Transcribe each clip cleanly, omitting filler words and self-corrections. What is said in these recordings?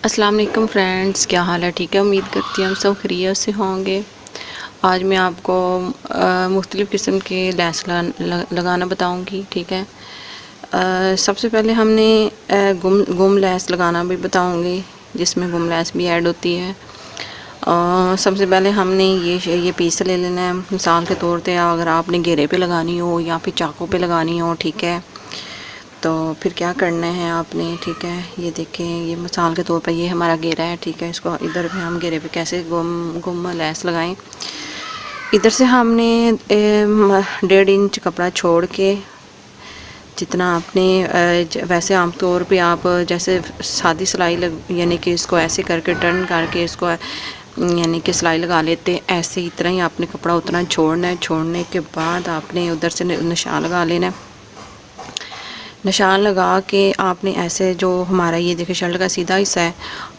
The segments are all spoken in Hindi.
अस्सलाम वालेकुम फ्रेंड्स, क्या हाल है? ठीक है, उम्मीद करती हूँ हम सब खैरियत से होंगे। आज मैं आपको मुख्तलिफ़ किस्म के लैस लगाना बताऊँगी। ठीक है, सबसे पहले हमने गुम लैस लगाना भी बताऊँगी, जिसमें गुम लैस भी ऐड होती है। सबसे पहले हमने ये पीस ले लेना है। मिसाल के तौर पे अगर आपने घेरे पे लगानी हो या फिर चाकू पे लगानी हो, ठीक है, तो फिर क्या करना है आपने। ठीक है, ये देखें, ये मिसाल के तौर पर ये हमारा घेरा है। ठीक है, इसको इधर भी हम घेरे पे कैसे गुम लैस लगाएं। इधर से हमने 1.5 इंच कपड़ा छोड़ के, जितना आपने वैसे आमतौर पे आप जैसे सादी सिलाई यानी कि इसको ऐसे करके टर्न करके इसको यानी कि सिलाई लगा लेते, ऐसे ही तरह ही आपने कपड़ा उतना छोड़ना है। छोड़ने के बाद आपने उधर से निशान लगा लेना है। निशान लगा के आपने ऐसे, जो हमारा ये देखें शर्ट का सीधा हिस्सा है,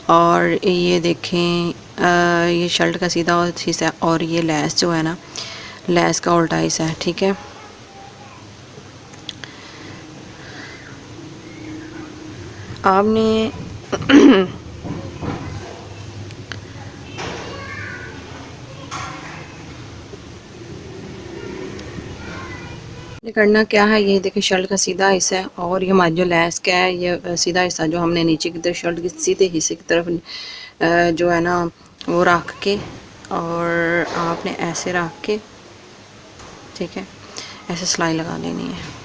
और ये देखें ये शर्ट का सीधा हिस्सा है, और ये लैस जो है ना, लैस का उल्टा हिस्सा है। ठीक है, आपने ये करना क्या है, ये देखिए शर्ट का सीधा हिस्सा है, और ये हमारी जो लैस का है, ये सीधा हिस्सा जो हमने नीचे की तरफ शर्ट के सीधे हिस्से की तरफ जो है ना वो रख के, और आपने ऐसे रख के, ठीक है, ऐसे सिलाई लगा लेनी है।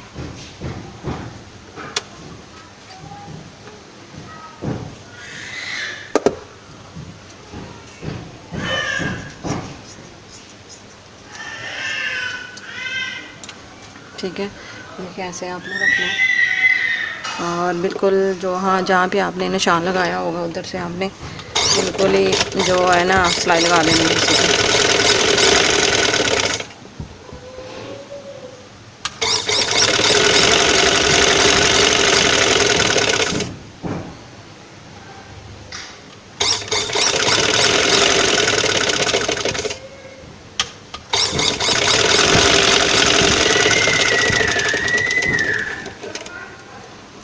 ठीक है, ये कैसे आपने रखना है, और बिल्कुल जो हाँ जहाँ पे आपने निशान लगाया होगा उधर से आपने बिल्कुल ही जो है ना सिलाई लगा देनी है इसी पे।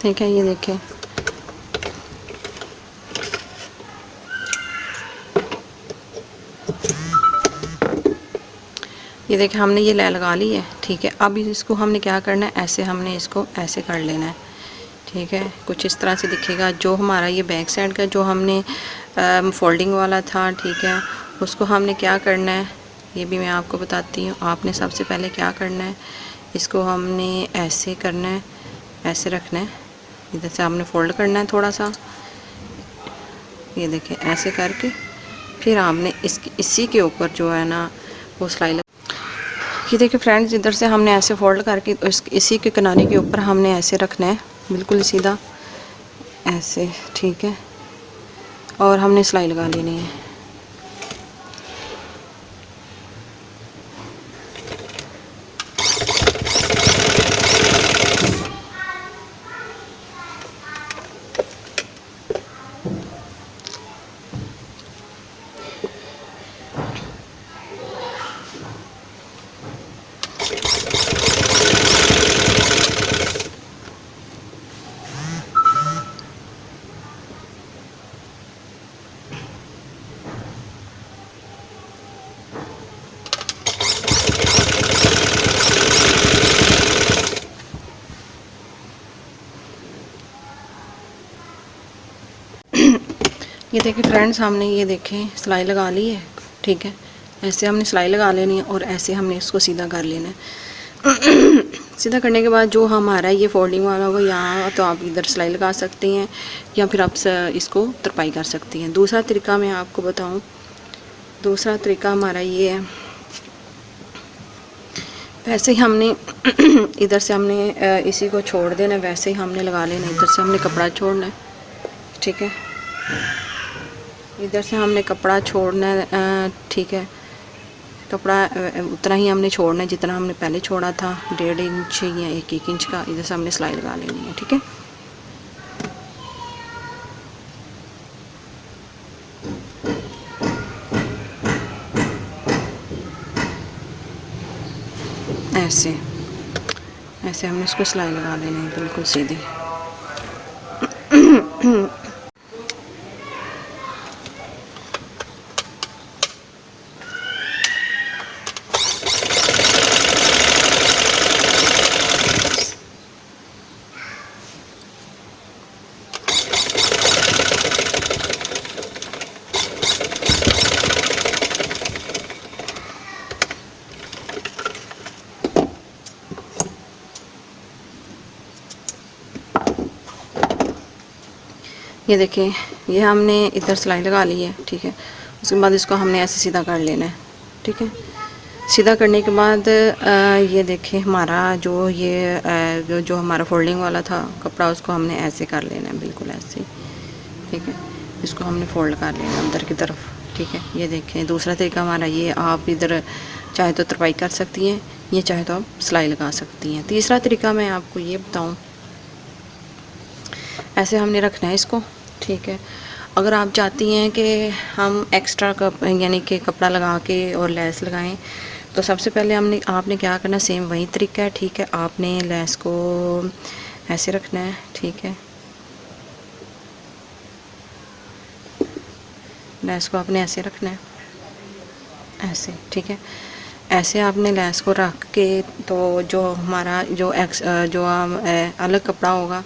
ठीक है, ये देखें, ये देखें हमने ये लगा ली है। ठीक है, अब इसको हमने क्या करना है, ऐसे हमने इसको ऐसे कर लेना है। ठीक है, कुछ इस तरह से दिखेगा। जो हमारा ये बैक साइड का जो हमने फोल्डिंग वाला था, ठीक है, उसको हमने क्या करना है, ये भी मैं आपको बताती हूँ। आपने सबसे पहले क्या करना है, इसको हमने ऐसे करना है, ऐसे रखना है, इधर से आपने फोल्ड करना है थोड़ा सा, ये देखें ऐसे करके, फिर आपने इसी के ऊपर जो है ना वो सिलाई ये देखिए फ्रेंड्स, इधर से हमने ऐसे फोल्ड करके इसी के किनारे के ऊपर हमने ऐसे रखना है, बिल्कुल सीधा ऐसे। ठीक है, और हमने सिलाई लगा लेनी है। ये देखिए फ्रेंड्स, हमने ये देखें सिलाई लगा ली है। ठीक है, ऐसे हमने सिलाई लगा लेनी है, और ऐसे हमने इसको सीधा कर लेना है। सीधा करने के बाद जो हमारा ये फोल्डिंग वाला होगा यहाँ, तो आप इधर सिलाई लगा सकती हैं, या फिर आप इसको तरपाई कर सकती हैं। दूसरा तरीका मैं आपको बताऊँ, दूसरा तरीका हमारा ये है, वैसे ही हमने इधर से हमने इसी को छोड़ देना, वैसे ही हमने लगा लेना। इधर से हमने कपड़ा छोड़ना है। ठीक है, इधर से हमने कपड़ा छोड़ना है। ठीक है, कपड़ा उतना ही हमने छोड़ना है जितना हमने पहले छोड़ा था, 1.5 इंच या 1 इंच का। इधर से हमने सिलाई लगा लेनी है। ठीक है, ऐसे ऐसे हमने इसको सिलाई लगा देनी है, बिल्कुल सीधी। ये देखिए, ये हमने इधर सिलाई लगा ली है, ठीक है। उसके बाद इसको हमने ऐसे सीधा कर लेना है, ठीक है। सीधा करने के बाद ये देखिए हमारा जो ये जो हमारा फोल्डिंग वाला था कपड़ा, उसको हमने ऐसे कर लेना है, बिल्कुल ऐसे, ठीक है। इसको हमने फोल्ड कर लेना है अंदर की तरफ, ठीक है। ये देखें दूसरा तरीका हमारा ये, आप इधर चाहे तो तरपाई कर सकती हैं, ये चाहे तो आप सिलाई लगा सकती हैं। तीसरा तरीका मैं आपको ये बताऊं, ऐसे हमने रखना है इसको, ठीक है। अगर आप चाहती हैं कि हम एक्स्ट्रा यानी कि कपड़ा लगा के और लेस लगाएं, तो सबसे पहले आपने क्या करना, सेम वही तरीका है, ठीक है। आपने लेस को ऐसे रखना है, ठीक है। लेस को आपने ऐसे रखना है, ऐसे, ठीक है। ऐसे आपने लेस को रख के, तो जो हमारा जो अलग कपड़ा होगा,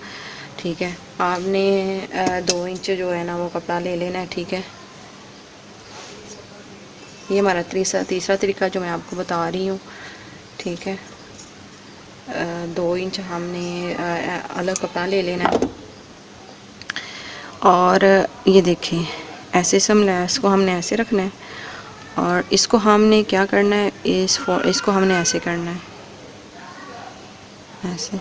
ठीक है, आपने 2 इंच जो है ना वो कपड़ा ले लेना है, ठीक है। ये हमारा तीसरा तरीका जो मैं आपको बता रही हूँ, ठीक है। 2 इंच हमने अलग कपड़ा ले लेना है, और ये देखें ऐसे सम लेस को हमने ऐसे रखना है, और इसको हमने क्या करना है, इसको हमने ऐसे करना है, ऐसे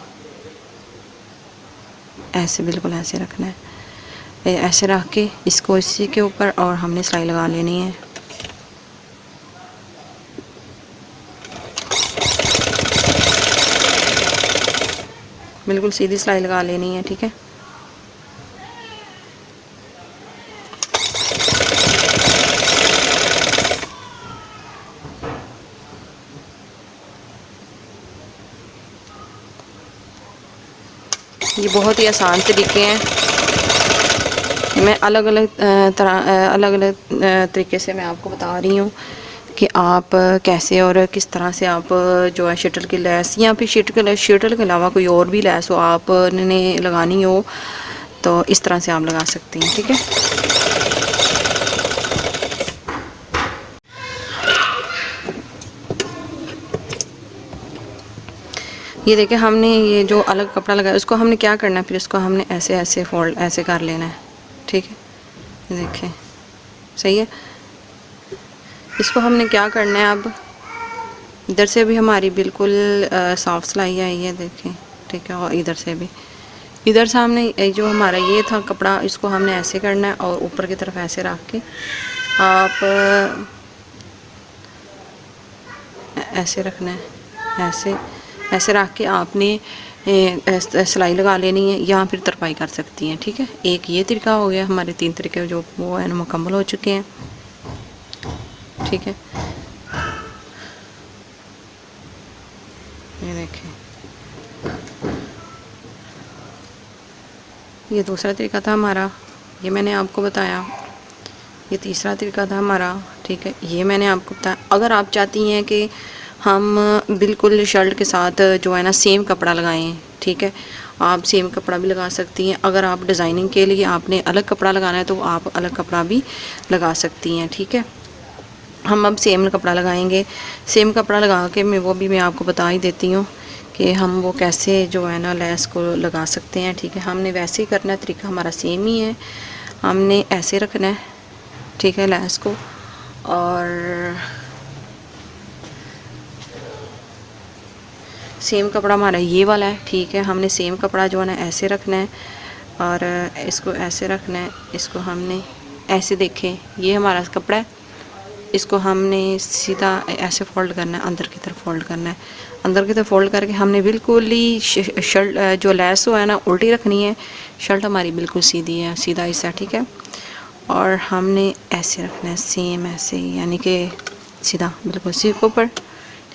ऐसे बिल्कुल ऐसे रखना है। ऐसे रख के इसको इसी के ऊपर और हमने सिलाई लगा लेनी है। बिल्कुल सीधी सिलाई लगा लेनी है, ठीक है। ये बहुत ही आसान तरीके हैं, मैं अलग अलग तरीके से मैं आपको बता रही हूँ कि आप कैसे और किस तरह से आप जो है शटल की लेस, या फिर शटल के अलावा कोई और भी लेस हो आपने लगानी हो, तो इस तरह से आप लगा सकते हैं, ठीक है। ये देखिए हमने ये जो अलग कपड़ा लगाया उसको हमने क्या करना है, फिर इसको हमने ऐसे ऐसे फोल्ड ऐसे कर लेना है, ठीक है। ये देखें सही है। इसको हमने क्या करना है, अब इधर से भी हमारी बिल्कुल सॉफ्ट सिलाई आई है, देखें, ठीक है। और इधर से भी, इधर से हमने जो हमारा ये था कपड़ा, इसको हमने ऐसे करना है और ऊपर की तरफ ऐसे रख के आप ऐसे रखना है, ऐसे ऐसे रख के आपने सिलाई लगा लेनी है, या फिर तरपाई कर सकती हैं, ठीक है। एक ये तरीका हो गया, हमारे 3 तरीके जो वो है मुकम्मल हो चुके हैं, ठीक है। ये देखें, ये दूसरा तरीका था हमारा, ये मैंने आपको बताया। ये तीसरा तरीका था हमारा, ठीक है, ये मैंने आपको बताया। अगर आप चाहती हैं कि हम बिल्कुल शर्ट के साथ जो है ना सेम कपड़ा लगाएं, ठीक है, आप सेम कपड़ा भी लगा सकती हैं। अगर आप डिज़ाइनिंग के लिए आपने अलग कपड़ा लगाना है तो आप अलग कपड़ा भी लगा सकती हैं, ठीक है। हम अब सेम कपड़ा लगाएंगे। सेम कपड़ा लगा के मैं आपको बता ही देती हूँ कि हम वो कैसे जो है ना लेस को लगा सकते हैं, ठीक है। हमने वैसे ही करना है, तरीका हमारा सेम ही है। हमने ऐसे रखना है, ठीक है, लेस को, और सेम कपड़ा हमारा ये वाला है, ठीक है। हमने सेम कपड़ा जो है ना ऐसे रखना है, और इसको ऐसे रखना है, इसको हमने ऐसे, देखें ये हमारा कपड़ा है, इसको हमने सीधा ऐसे फोल्ड करना है, अंदर की तरफ फोल्ड करना है। अंदर की तरफ फोल्ड करके हमने बिल्कुल ही शर्ट जो लेस हो है ना उल्टी रखनी है, शर्ट हमारी बिल्कुल सीधी है, सीधा हिस्सा, ठीक है। और हमने ऐसे रखना है, सेम ऐसे, यानी कि सीधा बिल्कुल सिर के ऊपर,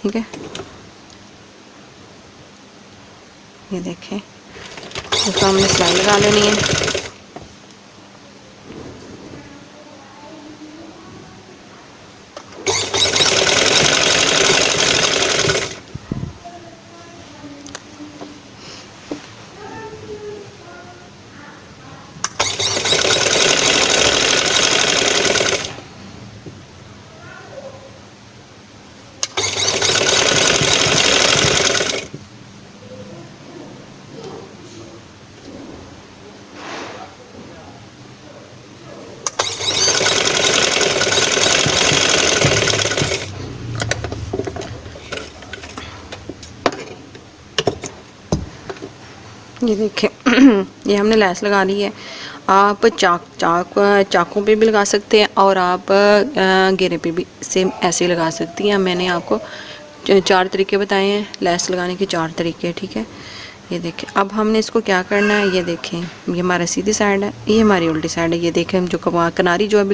ठीक है। ये देखें, इसको हमने सिलाई लगा लेनी है। ये देखिए ये हमने लैस लगा ली है। आप चाकू पे भी लगा सकते हैं और आप घेरे पे भी सेम ऐसे ही लगा सकती हैं। मैंने आपको 4 तरीके बताए हैं लैस लगाने के, 4 तरीके, ठीक है। ये देखें अब हमने इसको क्या करना है, ये देखें ये हमारा सीधी साइड है, ये हमारी उल्टी साइड है। ये देखें हम जो किनारी जो है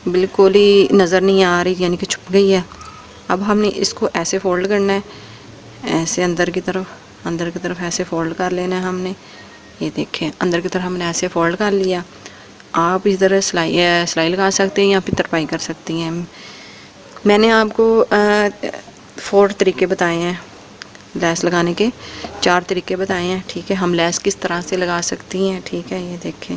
बिल्कुल ही नज़र नहीं आ रही, यानी कि छुप गई है। अब हमने इसको ऐसे फोल्ड करना है, ऐसे अंदर की तरफ ऐसे फोल्ड कर लेना है हमने। ये देखें अंदर की तरफ हमने ऐसे फोल्ड कर लिया। आप इधर सिलाई लगा सकते हैं या फिर तरपाई कर सकती हैं। मैंने आपको 4 तरीके बताए हैं लैस लगाने के, 4 तरीके बताए हैं, ठीक है। हम लैस किस तरह से लगा सकती हैं, ठीक है। ये देखें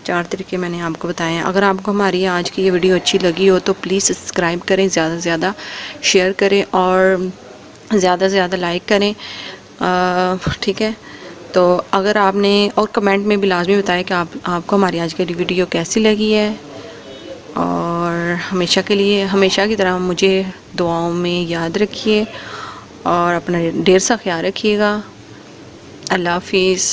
4 तरीके मैंने आपको बताए हैं। अगर आपको हमारी आज की ये वीडियो अच्छी लगी हो तो प्लीज़ सब्सक्राइब करें, ज़्यादा से ज़्यादा शेयर करें और ज़्यादा से ज़्यादा लाइक करें, ठीक है। तो अगर आपने और कमेंट में भी लाजमी बताएं कि आपको हमारी आज की वीडियो कैसी लगी है। और हमेशा की तरह मुझे दुआओं में याद रखिए और अपना ढेर सा ख्याल रखिएगा। अल्लाह हाफिज़।